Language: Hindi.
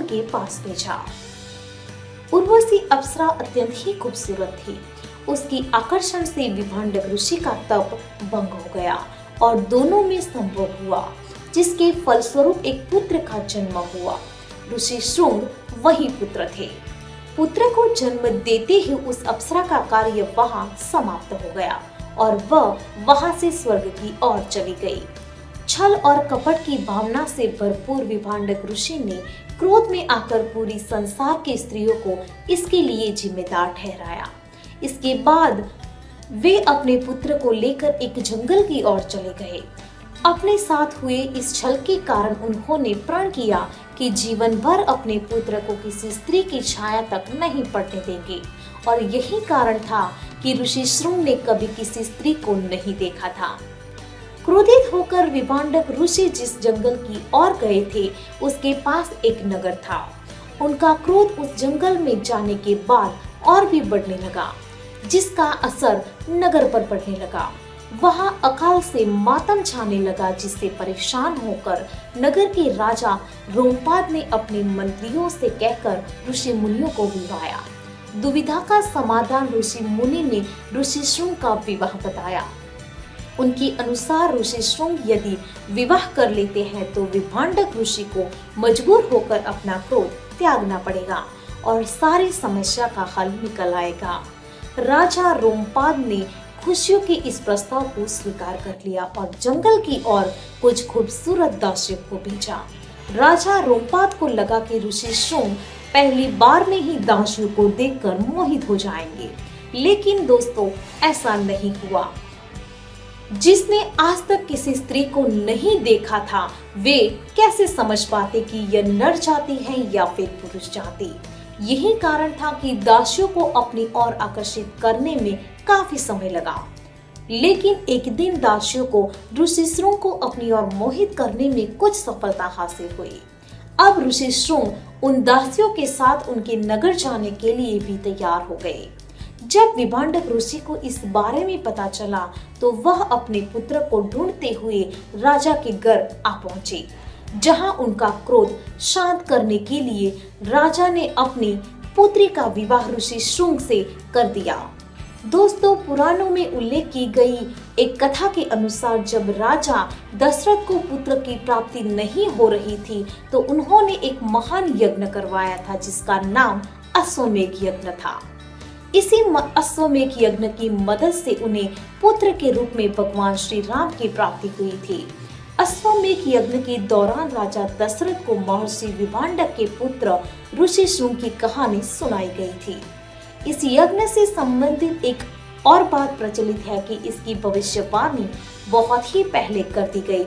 के पास भेजा। उर्वशी अप्सरा अत्यंत ही खूबसूरत थी। उसकी आकर्षण से विभांडक ऋषि का तप भंग हो गया और दोनों में संभोग हुआ, जिसके फलस्वरूप एक पुत्र का जन्म हुआ। ऋषि श्रुंग वही पुत्र थे। पुत्र को जन्म देते ही उस अप्सरा का कार्य वहां समाप्त हो गया और वह वहां से स्वर्ग की ओर चली गई। छल और कपट की भावना से भरपूर विभांडक ऋषि ने क्रोध में आकर पूरी संसार की स्त्रियों को इसके लिए जिम्मेदार ठहराया। इसके बाद वे अपने पुत्र को लेकर एक जंगल की ओर चले गए। अपने साथ हुए इस छल के कारण उन्होंने प्रण किया कि जीवन भर अपने पुत्र को किसी स्त्री की छाया तक नहीं पड़ने देंगे और यही कारण था कि ऋषि श्रुंग ने कभी किसी स्त्री को नहीं देखा था। क्रोधित होकर विभांडक ऋषि जिस जंगल की ओर गए थे उसके पास एक नगर था। उनका क्रोध उस जंगल में जाने के बाद और भी बढ़ने लगा, जिसका असर नगर पर पड़ने लगा। वहां अकाल से मातम छाने लगा, जिससे परेशान होकर नगर के राजा रोमपाद ने अपने मंत्रियों से कहकर ऋषि मुनियों को बुलवाया। दुविधा का समाधान ऋषि मुनि ने ऋषि श्रुंग का विवाह बताया। उनके अनुसार ऋषि श्रुंग यदि विवाह कर लेते हैं तो विभांडक ऋषि को मजबूर होकर अपना क्रोध त्यागना पड़ेगा और सारी समस्या का हल निकल आएगा। राजा रोमपाद ने खुशियों के इस प्रस्ताव को स्वीकार कर लिया और जंगल की ओर कुछ खूबसूरत दासियों को भेजा। राजा रोमपाद को लगा कि ऋषि श्रुंग पहली बार में ही दासियों को देखकर मोहित हो जाएंगे, लेकिन दोस्तों ऐसा नहीं हुआ। जिसने आज तक किसी स्त्री को नहीं देखा था वे कैसे समझ पाते कि यह नर जाति है या फिर पुरुष जाति। यही कारण था कि दासियों को अपनी ओर आकर्षित करने में काफी समय लगा, लेकिन एक दिन दासियों को ऋषि श्रुंग को अपनी ओर मोहित करने में कुछ सफलता हासिल हुई। अब ऋषि श्रुंग उन दासियों के साथ उनके नगर जाने के लिए भी तैयार हो गए। जब विभांडक ऋषि को इस बारे में पता चला तो वह अपने पुत्र को ढूंढते हुए राजा के घर आ पहुंचे, जहां उनका क्रोध शांत करने के लिए राजा ने अपनी पुत्री का विवाह ऋषि श्रुंग से कर दिया। दोस्तों, पुराणों में उल्लेख की गई एक कथा के अनुसार जब राजा दशरथ को पुत्र की प्राप्ति नहीं हो रही थी तो उन्होंने एक महान यज्ञ करवाया था, जिसका नाम अश्वमेध यज्ञ था। इसी अश्वमेध यज्ञ की मदद से उन्हें पुत्र के रूप में भगवान श्री राम की प्राप्ति हुई थी। अश्वमेध यज्ञ के दौरान राजा दशरथ को महर्षि विभांडक के पुत्र ऋषि श्रुंग की कहानी सुनाई गई थी। इस यज्ञ से संबंधित एक और बात प्रचलित है कि इसकी भविष्यवाणी बहुत ही पहले कर दी गई।